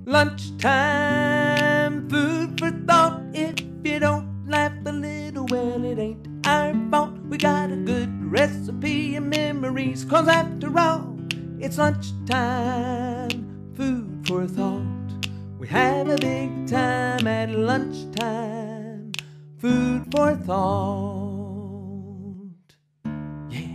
Lunchtime, food for thought. If you don't laugh a little, well, it ain't our fault. We got a good recipe and memories, 'cause after all, it's lunchtime, food for thought. We have a big time at lunchtime, food for thought. Yeah.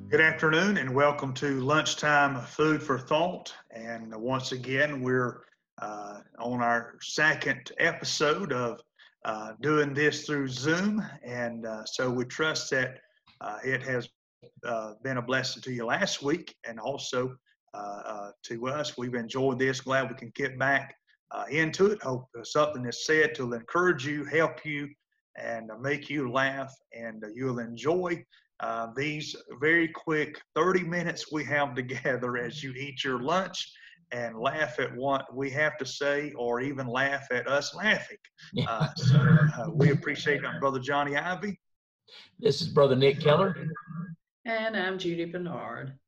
Good afternoon and welcome to Lunchtime Food for Thought. And once again, we're on our second episode of doing this through Zoom. And so we trust that it has been a blessing to you last week and also to us. We've enjoyed this. Glad we can get back into it. Hope something is said to encourage you, help you, and make you laugh, and you'll enjoy these very quick 30 minutes we have together as you eat your lunch and laugh at what we have to say, or even laugh at us laughing. We appreciate our Brother Johnny Ivy. This is Brother Nick Keller. And I'm Judy Bernard.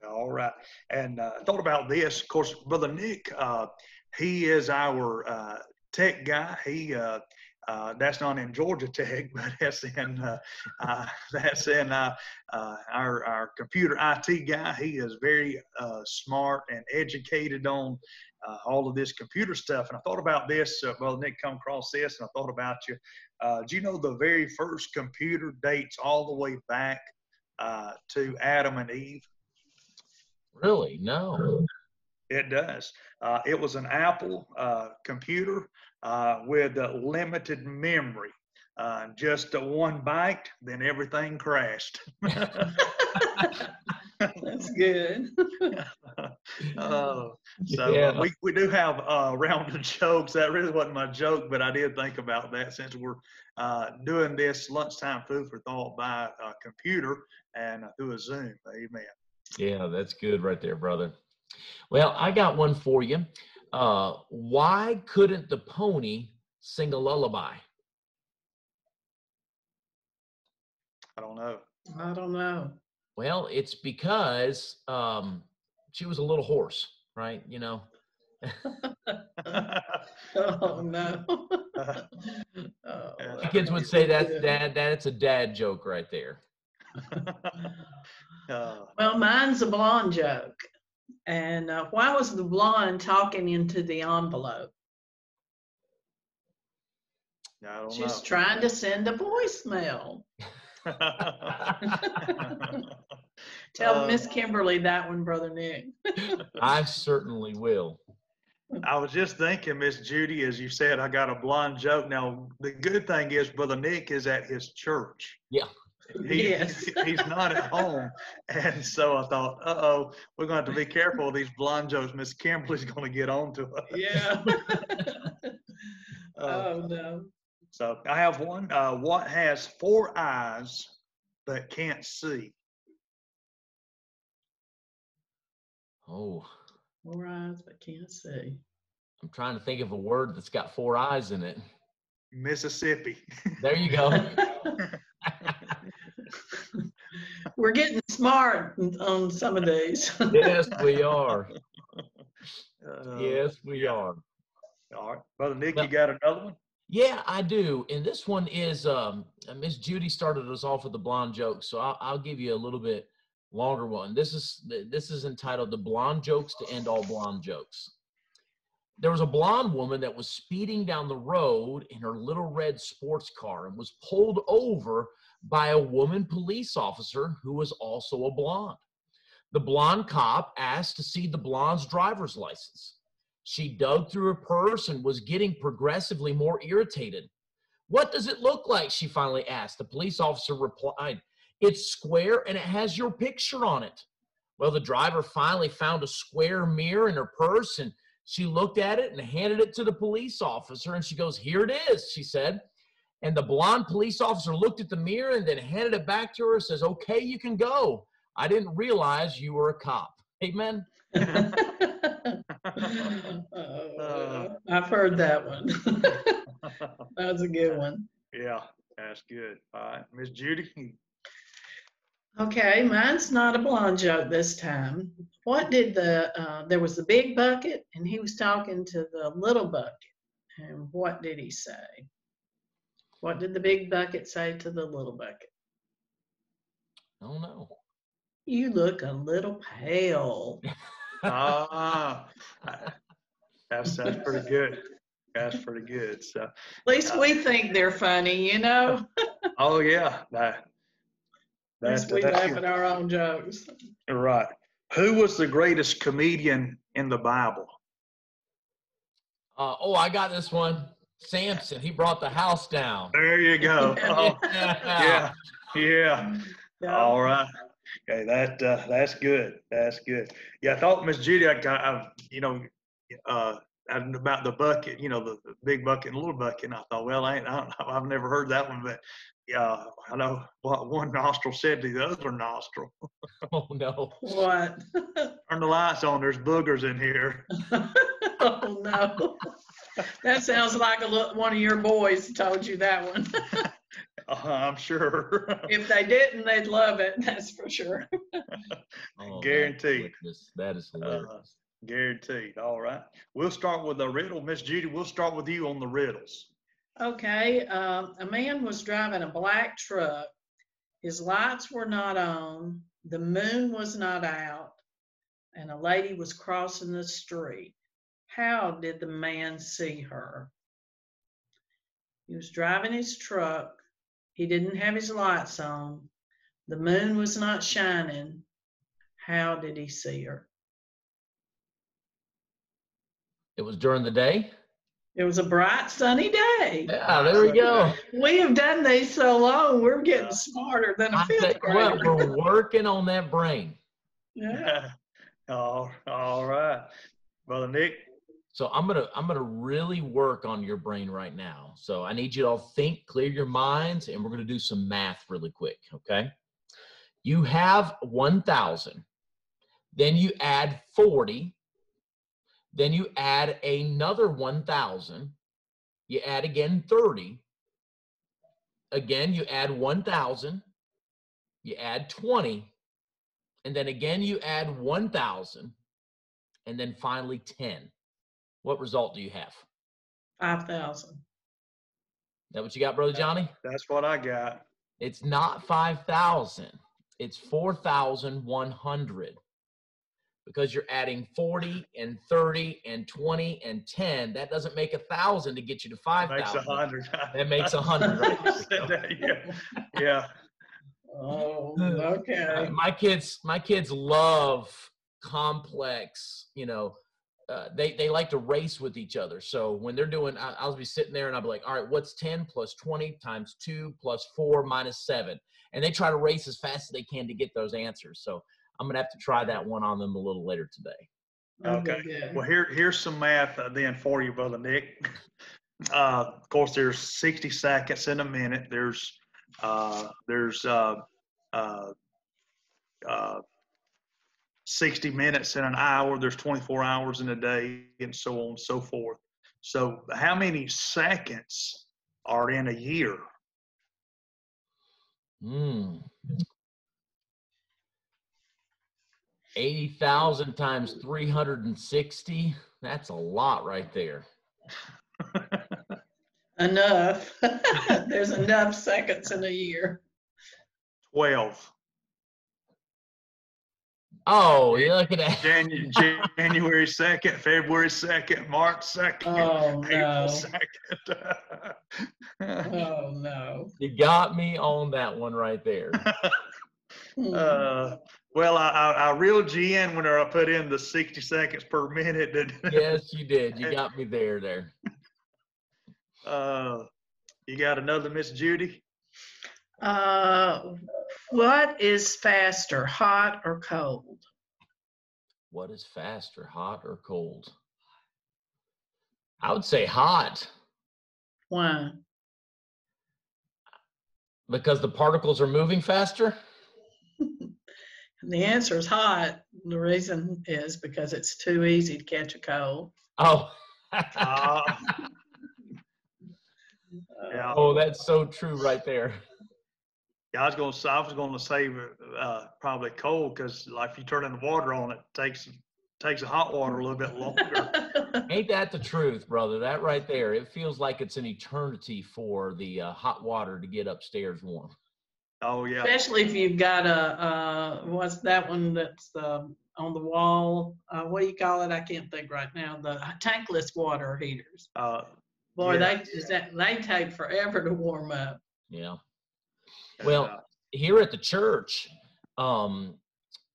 All right. And thought about this. Of course, Brother Nick, he is our tech guy. He that's not in Georgia Tech, but that's in our computer IT guy. He is very smart and educated on all of this computer stuff. And I thought about this, Brother Nick, come across this, and I thought about you. Do you know the very first computer dates all the way back to Adam and Eve? Really? No. It does. It was an Apple computer with a limited memory. Just one byte, then everything crashed. That's good. We do have a round of jokes. That really wasn't my joke, but I did think about that since we're doing this lunchtime food for thought by a computer and through a Zoom. Amen. Yeah, that's good right there, brother. Well, I got one for you. Why couldn't the pony sing a lullaby? I don't know. I don't know. Well, it's because she was a little hoarse, right? You know. Oh no. The kids would say that's a dad joke right there. Well, mine's a blonde joke. And why was the blonde talking into the envelope? I don't know. She's trying to send a voicemail. Tell Miss Kimberly that one, Brother Nick. I certainly will. I was just thinking, Miss Judy, as you said, I got a blonde joke. Now, the good thing is Brother Nick is at his church. Yeah. Yes. He's not at home. And so I thought, we're going to have to be careful of these blonde jokes. Miss Kimberly's going to get on to us. Yeah. Oh, no. So I have one. What has 4 eyes but can't see? Oh. 4 eyes but can't see. I'm trying to think of a word that's got 4 eyes in it. Mississippi. There you go. We're getting smart on some of these. Yes, we are. Yes, we are. All right. Brother Nick, you got another one? Yeah, I do. And this one is, Miss Judy started us off with the blonde joke, so I'll give you a little bit longer one. This is entitled "The Blonde Jokes to End All Blonde Jokes." There was a blonde woman that was speeding down the road in her little red sports car and was pulled over by a woman police officer who was also a blonde. The blonde cop asked to see the blonde's driver's license. She dug through her purse and was getting progressively more irritated. "What does it look like?" she finally asked. The police officer replied, "It's square and it has your picture on it." Well, the driver finally found a square mirror in her purse, and she looked at it and handed it to the police officer, and she goes, "Here it is," she said. And the blonde police officer looked at the mirror and then handed it back to her, says, "Okay, you can go. I didn't realize you were a cop." Amen. I've heard that one. That's a good one. Yeah, that's good. All right, Miss Judy. Okay, mine's not a blonde joke this time. What did there was the big bucket and he was talking to the little bucket. And what did he say? What did the big bucket say to the little bucket? I don't know. You look a little pale. Ah, that's pretty good. That's pretty good. So, At least we think they're funny, you know? oh yeah, At least we laugh at our own jokes. Right. Who was the greatest comedian in the Bible? Oh, I got this one. Samson. He brought the house down. There you go. Oh, Yeah. yeah. All right. Okay, that's good. That's good. Yeah, I thought Miss Judy, about the bucket, the big bucket and little bucket. And I thought, well, I've never heard that one, but I know what one nostril said to the other nostril. Oh no. What? Turn the lights on. There's boogers in here. Oh no. That sounds like one of your boys told you that one. I'm sure. If they didn't, they'd love it. That's for sure. Oh, Guaranteed. That is hilarious. Guaranteed. All right. We'll start with the riddle. Miss Judy, we'll start with you on the riddles. Okay. A man was driving a black truck. His lights were not on. The moon was not out. And a lady was crossing the street. How did the man see her? He was driving his truck. He didn't have his lights on. The moon was not shining. How did he see her? It was during the day? It was a bright, sunny day. Yeah, there we go. We have done these so long, we're getting smarter than a fifth grader. Well, we're working on that brain. Yeah. All right. Brother Nick. So I'm gonna really work on your brain right now. So I need you to all think, clear your minds, and we're gonna do some math really quick, okay? You have 1,000, then you add 40, then you add another 1,000, you add again 30, again you add 1,000, you add 20, and then again you add 1,000, and then finally 10. What result do you have? 5,000. That what you got, Brother Johnny? That's what I got. It's not 5,000. It's 4,100. Because you're adding 40 and 30 and 20 and 10. That doesn't make 1,000 to get you to 5,000. Makes 100. That makes 100, right? Yeah. Oh, okay. My kids love complex, they like to race with each other. So when they're doing, I'll be sitting there and I'll be like, all right, what's 10 plus 20 times 2 plus 4 minus 7? And they try to race as fast as they can to get those answers. So I'm going to have to try that one on them a little later today. Okay. Well, here's some math then for you, Brother Nick. Of course, there's 60 seconds in a minute. There's 60 minutes in an hour. There's 24 hours in a day, and so on and so forth. So how many seconds are in a year? 80,000 times 360. That's a lot right there. Enough. There's enough seconds in a year. 12. Oh, you look at that. January 2nd, February 2nd, March 2nd, Oh, no. April 2nd. Oh, no. You got me on that one right there. Well, I reeled you in when I put in the 60 seconds per minute. Yes, you did. You got me there. You got another, Miss Judy? What is faster, hot or cold? What is faster, hot or cold? I would say hot. Why? Because the particles are moving faster? And the answer is hot. The reason is because it's too easy to catch a cold. Oh. Yeah. Oh, that's so true right there. Yeah, I was going to say probably cold, because like if you turn in the water on it, takes the hot water a little bit longer. Ain't that the truth, brother? That right there. It feels like it's an eternity for the hot water to get upstairs warm. Oh yeah. Especially if you've got what's that one that's on the wall? What do you call it? I can't think right now. The tankless water heaters. Boy, yeah. they take forever to warm up. Yeah. And, Well, here at the church,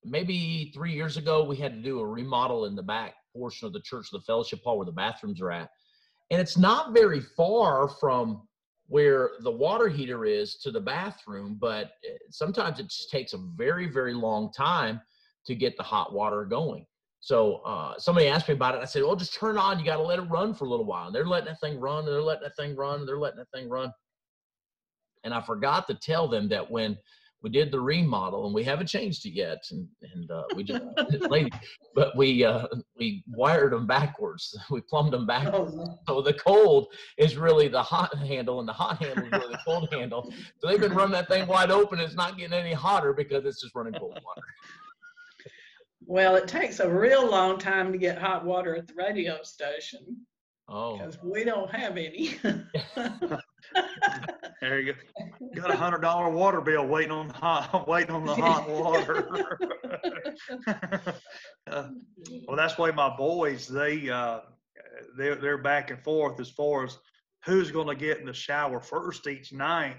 maybe 3 years ago, we had to do a remodel in the back portion of the church, the fellowship hall where the bathrooms are at. And it's not very far from where the water heater is to the bathroom, but sometimes it just takes a very, very long time to get the hot water going. So somebody asked me about it. I said, well, just turn it on. You got to let it run for a little while. And they're letting that thing run, and they're letting that thing run, and they're letting that thing run. And I forgot to tell them that when we did the remodel, and we haven't changed it yet, and we just but we wired them backwards. We plumbed them backwards. So the cold is really the hot handle, and the hot handle is really the cold handle. So they've been running that thing wide open. It's not getting any hotter because it's just running cold water. Well, it takes a real long time to get hot water at the radio station. Oh, because we don't have any. There you go. Got $100 water bill waiting on the hot water. Well, that's why my boys, they're back and forth as far as who's going to get in the shower first each night,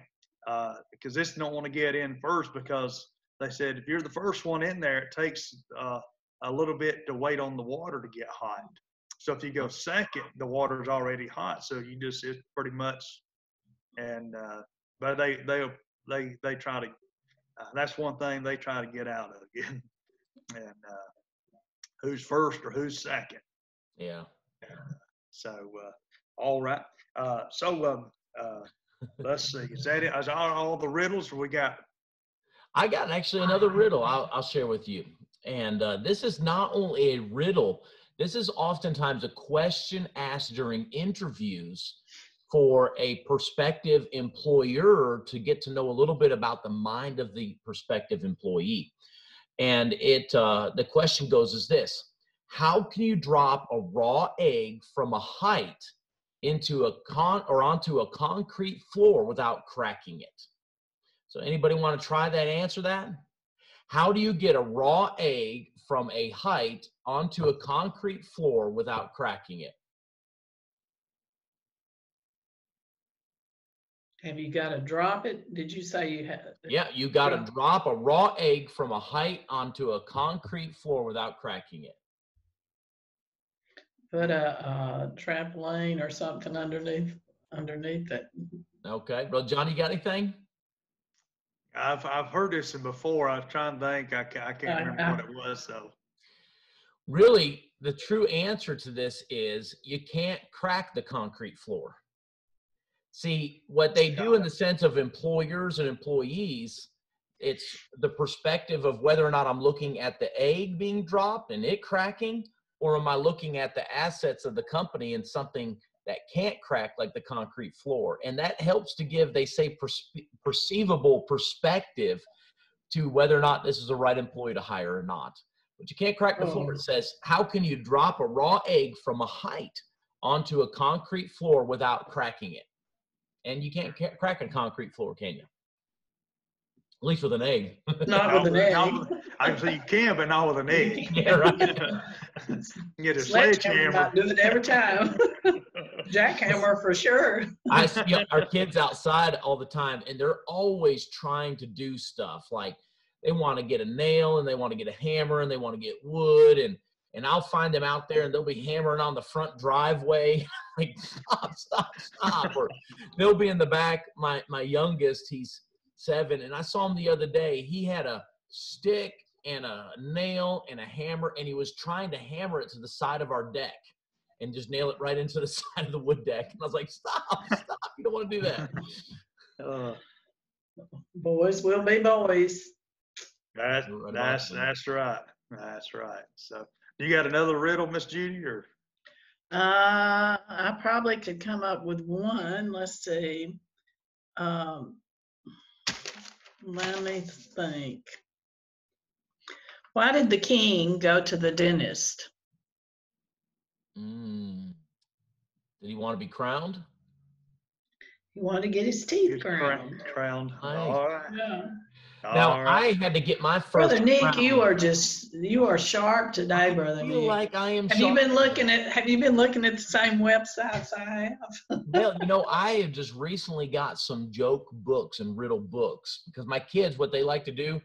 because this don't want to get in first, because they said if you're the first one in there, it takes a little bit to wait on the water to get hot. So if you go second, the water's already hot. So you just, it's pretty much, and but they try to. That's one thing they try to get out of you. And who's first or who's second? Yeah. So all right. So let's see. Is that it? Is all the riddles we got? I got actually another riddle I'll share with you. And this is not only a riddle, this is oftentimes a question asked during interviews for a prospective employer to get to know a little bit about the mind of the prospective employee. And the question goes as this: how can you drop a raw egg from a height into onto a concrete floor without cracking it? So anybody want to try that, answer that? How do you get a raw egg from a height onto a concrete floor without cracking it? Have you got to drop it? Did you say you had? Yeah, you got to drop a raw egg from a height onto a concrete floor without cracking it. Put a trampoline or something underneath it. Okay. Well, John, you got anything? I've heard this before. I was trying to think. I can't remember what it was. So really, the true answer to this is you can't crack the concrete floor. See, what they do in the sense of employers and employees, it's the perspective of whether or not I'm looking at the egg being dropped and it cracking, or am I looking at the assets of the company and something that can't crack like the concrete floor. And that helps to give, they say, perceivable perspective to whether or not this is the right employee to hire or not. But you can't crack the floor. It says, how can you drop a raw egg from a height onto a concrete floor without cracking it? And you can't crack a concrete floor, can you? At least with an egg. Not with an egg. I say you can, but not with an egg. Yeah, right. Get a sledgehammer. Not do it every time. Jackhammer for sure. I see our kids outside all the time, and they're always trying to do stuff. Like they want to get a nail, and they want to get a hammer, and they want to get wood, and I'll find them out there, and they'll be hammering on the front driveway. Like, stop. Or they'll be in the back. My youngest, he's 7, and I saw him the other day. He had a stick and a nail and a hammer, and he was trying to hammer it to the side of our deck and just nail it right into the side of the wood deck. And I was like, stop, you don't want to do that. Boys will be boys. That's right. That's right. So, you got another riddle, Miss Judy, or? I probably could come up with one. Let's see. Let me think. Why did the king go to the dentist? Did he want to be crowned? He wanted to get his teeth crowned. All right. Yeah. Now, I had to get my first Brother Nick, crown. you are sharp today, Brother Nick. Like I am have you been looking at the same websites I have? Well, I have just recently got some joke books and riddle books because my kids, what they like to do,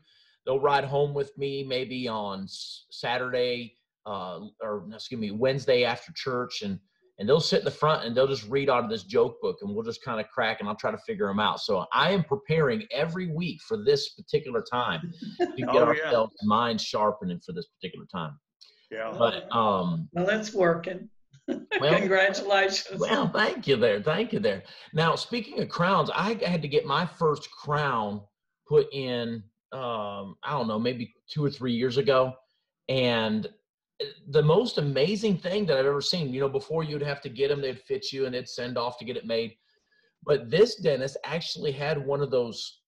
they'll ride home with me maybe on Saturday Wednesday after church, and they'll sit in the front and they'll just read out of this joke book, and we'll just kind of crack and I'll try to figure them out. So I am preparing every week for this particular time to get ourselves mind sharpening for this particular time. Yeah. But well, it's working. Well, congratulations. Well, thank you there. Now, speaking of crowns, I had to get my first crown put in, I don't know, maybe 2 or 3 years ago. And the most amazing thing that I've ever seen, before you'd have to get them, they'd fit you and they'd send off to get it made. But this dentist actually had one of those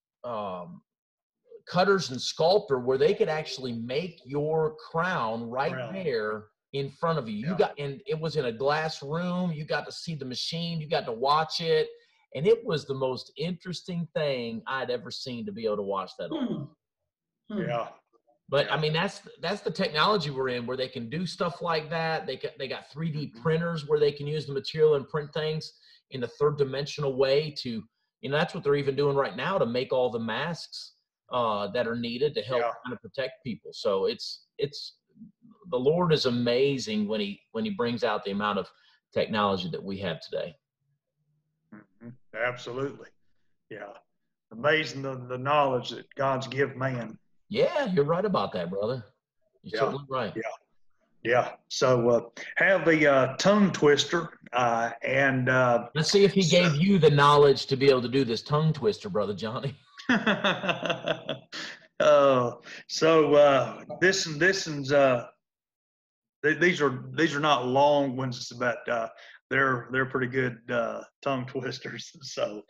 cutters and sculptor where they could actually make your crown there in front of you. And it was in a glass room. You got to see the machine. You got to watch it. And it was the most interesting thing I'd ever seen to be able to watch that on. Yeah. But I mean, that's the technology we're in, where they can do stuff like that. They got 3D printers where they can use the material and print things in a third dimensional way to, that's what they're even doing right now to make all the masks that are needed to help kind of protect people. So it's the Lord is amazing when he brings out the amount of technology that we have today. Absolutely. Yeah. Amazing the knowledge that God's given man. Yeah, you're right about that, brother. You're certainly right. Yeah. So have a tongue twister, and let's see if he gave you the knowledge to be able to do this tongue twister, Brother Johnny. These are not long ones, but they're pretty good tongue twisters. So,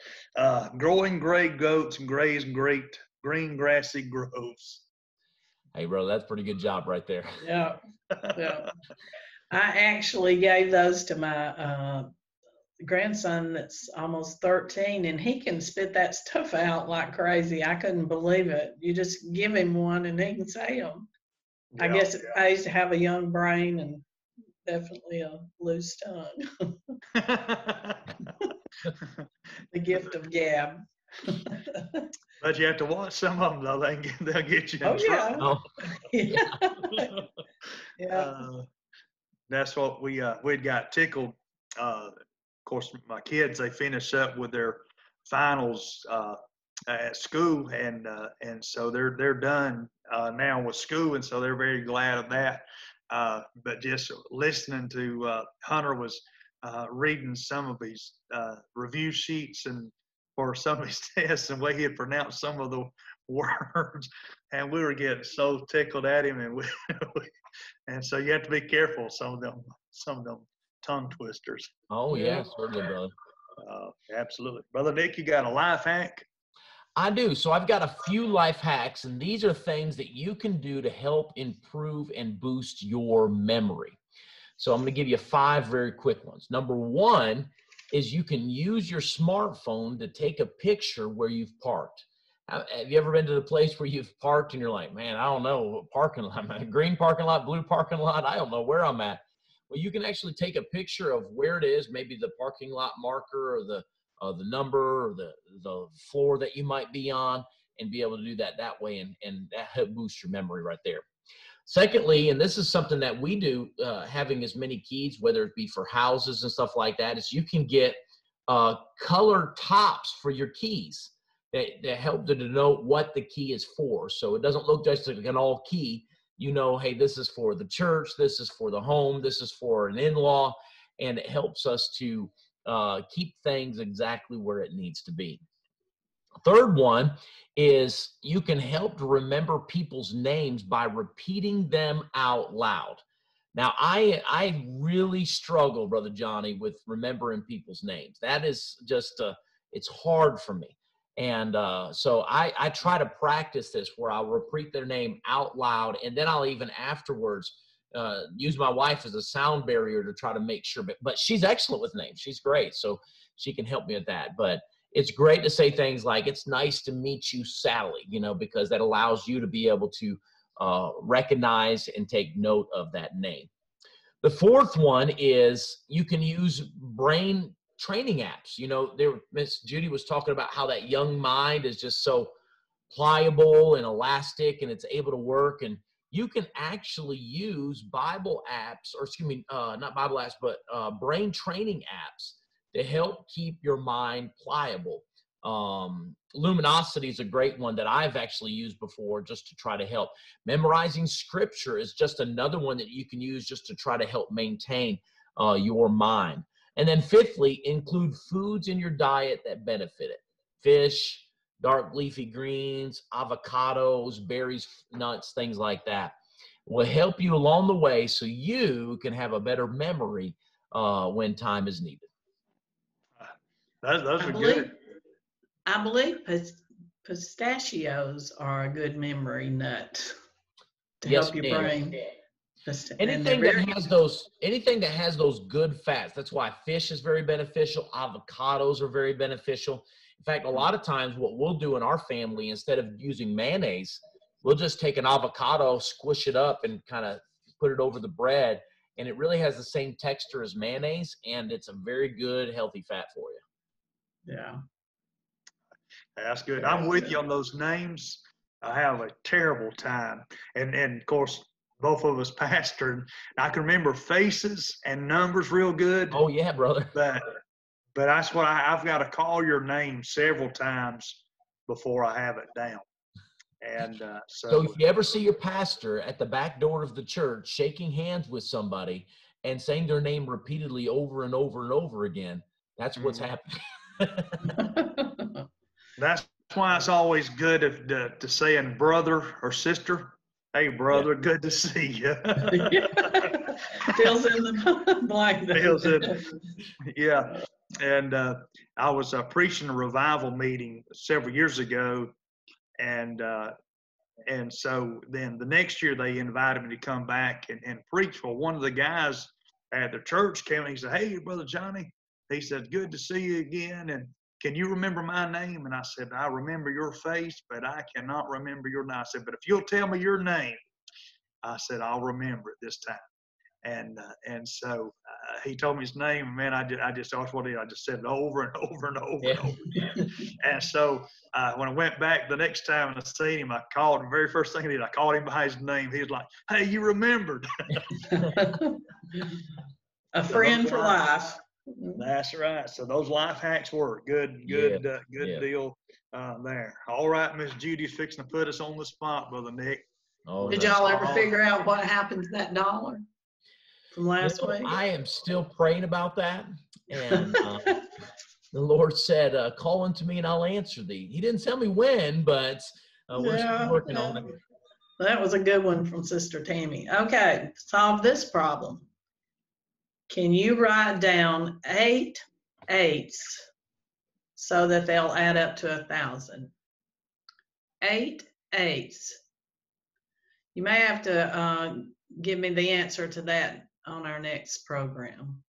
growing gray goats and graze great green grassy groves. Hey, brother, that's a pretty good job right there. Yeah. I actually gave those to my grandson that's almost 13, and he can spit that stuff out like crazy. I couldn't believe it. You just give him one and he can say them. I guess it pays to have a young brain and definitely a loose tongue. The gift of gab. But you have to watch some of them, though. They'll get you in trouble. That's what we'd got tickled. Of course, my kids, they finish up with their finals at school, and so they're done now with school, and so they're very glad of that. But just listening to Hunter was reading some of his review sheets and for some of his tests, and the way he had pronounced some of the words, and we were getting so tickled at him, and and so you have to be careful of some of them tongue twisters. Oh yeah, certainly, brother. Absolutely, Brother Nick. You got a life hack? I do. So I've got a few life hacks, and these are things that you can do to help improve and boost your memory. So I'm going to give you 5 very quick ones. Number 1 is you can use your smartphone to take a picture where you've parked. Have you ever been to the place where you've parked and you're like, man, I don't know, parking lot, green parking lot, blue parking lot, I don't know where I'm at. Well, you can actually take a picture of where it is, maybe the parking lot marker or the number or the floor that you might be on, and be able to do that way, and that help boost your memory right there. Secondly, and this is something that we do, having as many keys, whether it be for houses and stuff like that, is you can get color tops for your keys that help to denote what the key is for. So it doesn't look just like an all key. Hey, this is for the church, this is for the home, this is for an in-law, and it helps us to keep things exactly where it needs to be. Third one is you can help to remember people's names by repeating them out loud. Now, I really struggle, Brother Johnny, with remembering people's names. That is just, it's hard for me. And so I try to practice this where I'll repeat their name out loud, and then I'll even afterwards use my wife as a sound barrier to try to make sure. But she's excellent with names. She's great. So she can help me with that. But it's great to say things like, it's nice to meet you, Sally, you know, because that allows you to be able to recognize and take note of that name. The fourth one is you can use brain training apps. You know, Miss Judy was talking about how that young mind is just so pliable and elastic, and it's able to work. And you can actually use Bible apps, or excuse me, not Bible apps, but brain training apps to help keep your mind pliable. Luminosity is a great one that I've actually used before just to try to help. Memorizing scripture is just another one that you can use just to try to help maintain your mind. And then fifthly, include foods in your diet that benefit it. Fish, dark leafy greens, avocados, berries, nuts, things like that will help you along the way so you can have a better memory when time is needed. Those are good. I believe pistachios are a good memory nut to help your brain. Anything that has those good fats. That's why fish is very beneficial. Avocados are very beneficial. In fact, a lot of times what we'll do in our family, instead of using mayonnaise, we'll just take an avocado, squish it up, and kind of put it over the bread. And it really has the same texture as mayonnaise, and it's a very good, healthy fat for you. Yeah. That's good. I'm with you on those names. I have a terrible time. And of course, both of us pastor, and I can remember faces and numbers real good. Oh, yeah, brother. But that's what I've got to call your name several times before I have it down. And so if you ever see your pastor at the back door of the church shaking hands with somebody and saying their name repeatedly over and over and over again, that's what's happening. That's why it's always good to saying brother or sister. Hey, brother, good to see you. Fills in the blank. Fills in. Yeah. And I was preaching a revival meeting several years ago, and so then the next year they invited me to come back and preach. Well, one of the guys at the church came and he said, "Hey, Brother Johnny," he said, "good to see you again. And can you remember my name?" And I said, "I remember your face, but I cannot remember your name." I said, "But if you'll tell me your name," I said, "I'll remember it this time." And so he told me his name, and man, I just said it over and over and over and over again. And so when I went back the next time and I seen him, I called him. The very first thing I did, I called him by his name. He was like, "Hey, you remembered." A friend for life. That's right. So those life hacks work. Good deal there. All right, Miss Judy's fixing to put us on the spot, Brother Nick. Oh, did y'all ever figure out what happened to that $1 from last week? I am still praying about that. And the Lord said, "Call unto me and I'll answer thee." He didn't tell me when, but we're still working on it. That was a good one from Sister Tammy. Okay, solve this problem. Can you write down 8 eighths so that they'll add up to 1,000? 8 eighths. You may have to give me the answer to that on our next program.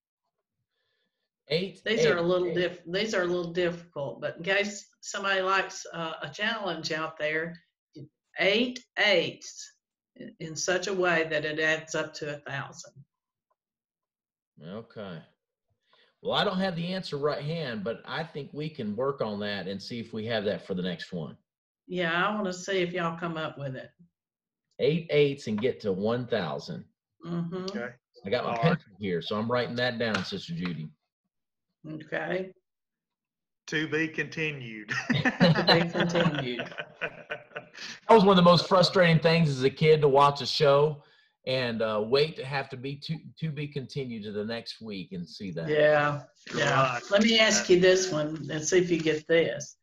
8. These are a little difficult, but in case somebody likes a challenge out there, 8 eighths in such a way that it adds up to 1,000. Okay. Well, I don't have the answer right hand, but I think we can work on that and see if we have that for the next one. Yeah, I want to see if y'all come up with it. 8 eighths and get to 1,000. Okay. I got my pencil here, so I'm writing that down, Sister Judy. Okay. To be continued. To be continued. That was one of the most frustrating things as a kid, to watch a show and wait to have to be to be continued to the next week and see that. Yeah. Let me ask you this one and see if you get this.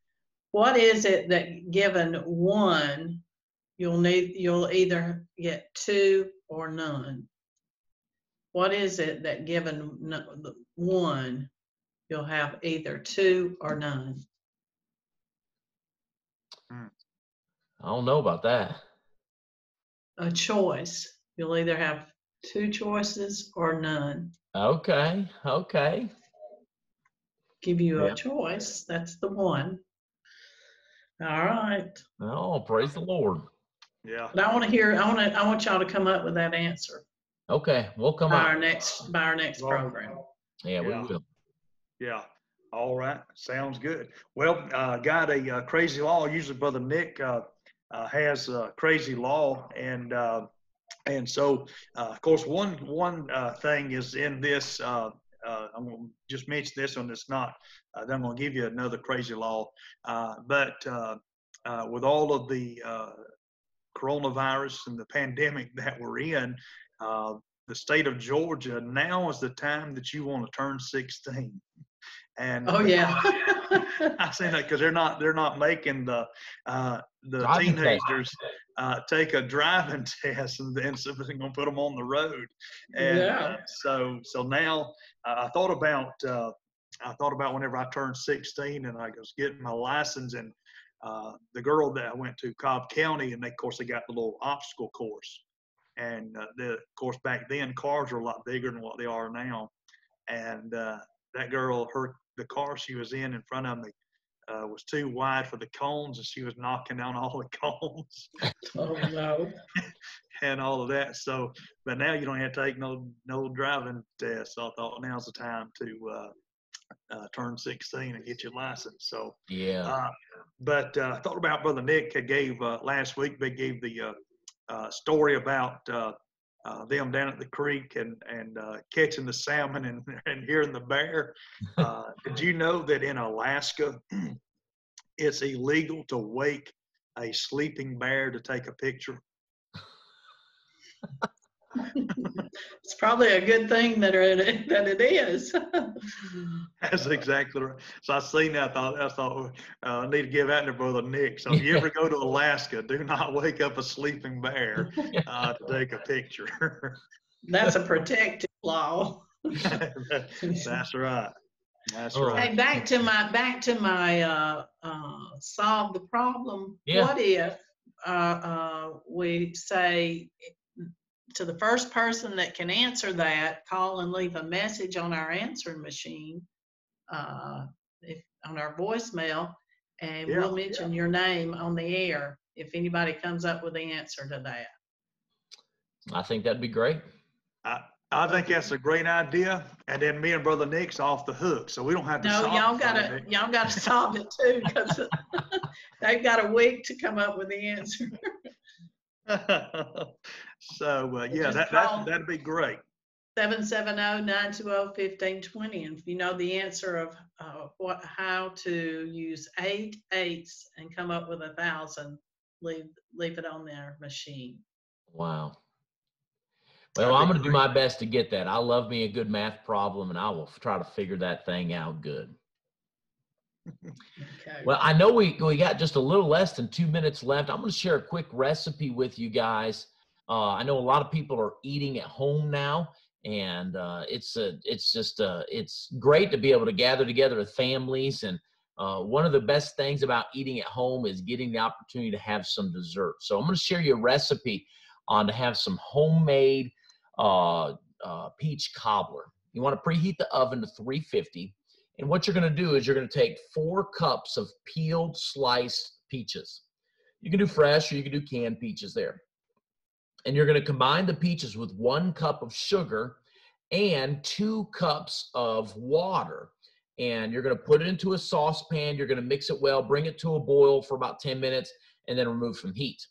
What is it that given one, you'll either get two or none? What is it that given one, you'll have either two or none? I don't know about that. A choice. You'll either have two choices or none. Okay. Give you a choice. That's the one. All right. Oh, praise the Lord. Yeah. But I want y'all to come up with that answer. Okay, we'll come by up. our next program. Yeah, we will. Yeah. All right. Sounds good. Well, got a crazy law. Usually Brother Nick has a crazy law, and so of course one thing is in this. I'm going to just mention this one. It's not. Then I'm going to give you another crazy law. But with all of the coronavirus and the pandemic that we're in, the state of Georgia, now is the time that you want to turn 16. And oh yeah, I say that because they're not making the teenagers take a driving test, and then so they're going to put them on the road. And so now I thought about whenever I turned 16 and I was getting my license, and the girl that I went to Cobb County, and they, of course, they got the little obstacle course. And of course, back then cars were a lot bigger than what they are now. And that girl, the car she was in front of me was too wide for the cones, and she was knocking down all the cones. Oh no. And all of that. So, but now you don't have to take no driving test. So I thought now's the time to turn 16 and get your license. So yeah. But I thought about Brother Nick gave last week. They gave the story about them down at the creek and catching the salmon and hearing the bear. Did you know that in Alaska, it's illegal to wake a sleeping bear to take a picture? It's probably a good thing that it is. That's exactly right. So I seen that. I thought I need to give that to Brother Nick. So if you ever go to Alaska, do not wake up a sleeping bear to take a picture. That's a protective law. That's right. That's right. Hey, back to my solve the problem. Yeah. What if we say to the first person that can answer that, call and leave a message on our answering machine, on our voicemail, and we'll mention your name on the air if anybody comes up with the answer to that. I think that'd be great. I think that's a great idea, and then me and Brother Nick's off the hook, so we don't have to. No, y'all gotta solve it too, because they've got a week to come up with the answer. So that'd be great. 770-920-1520, and if you know the answer of how to use 8 8s and come up with 1,000, leave it on their machine. Wow. Well, I'm going to do my best to get that. I love me a good math problem, and I will try to figure that thing out good. Okay. Well, I know we got just a little less than 2 minutes left. I'm going to share a quick recipe with you guys. I know a lot of people are eating at home now, and it's great to be able to gather together with families. And one of the best things about eating at home is getting the opportunity to have some dessert. So I'm going to share you a recipe on to have some homemade peach cobbler. You want to preheat the oven to 350. And what you're going to do is you're going to take 4 cups of peeled, sliced peaches. You can do fresh or you can do canned peaches there. And you're going to combine the peaches with 1 cup of sugar and 2 cups of water. And you're going to put it into a saucepan. You're going to mix it well, bring it to a boil for about 10 minutes, and then remove from heat.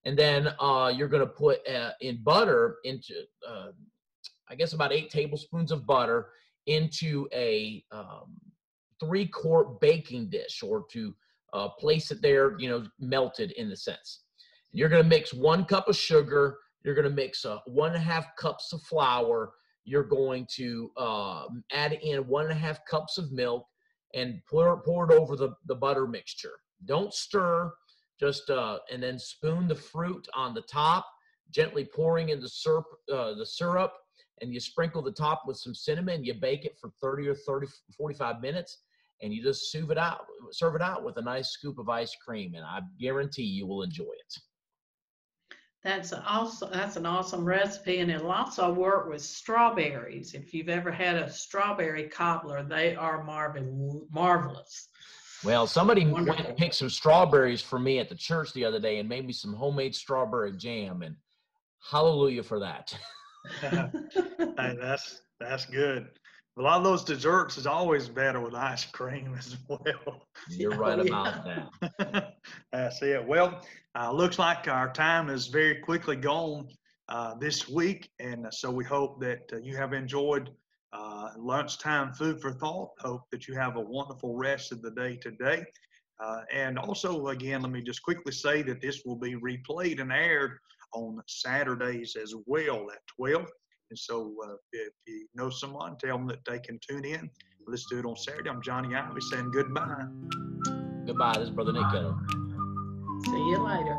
And then you're going to put in butter into, I guess, about 8 tablespoons of butter into a 3-quart baking dish, or to place it there, melted in the sense. You're going to mix 1 cup of sugar. You're going to mix 1.5 cups of flour. You're going to add in 1.5 cups of milk and pour it over the butter mixture. Don't stir, just and then spoon the fruit on the top, gently pouring in the syrup, and you sprinkle the top with some cinnamon. You bake it for 45 minutes, and you just serve it out with a nice scoop of ice cream, and I guarantee you will enjoy it. That's an awesome recipe, and it'll also work with strawberries. If you've ever had a strawberry cobbler, they are marvelous. Well, somebody Wonderful. went and picked some strawberries for me at the church the other day and made me some homemade strawberry jam, and hallelujah for that. Hey, that's good. A lot of those desserts is always better with ice cream as well. You're right about that. That's it. Well, looks like our time is very quickly gone this week, and so we hope that you have enjoyed lunchtime food for thought. Hope that you have a wonderful rest of the day today. And also, again, let me just quickly say that this will be replayed and aired on Saturdays as well at 12. And so if you know someone, tell them that they can tune in. Let's do it on Saturday. I'm Johnny Ivy saying goodbye. Goodbye. This is Brother Nick Kettle. See you later.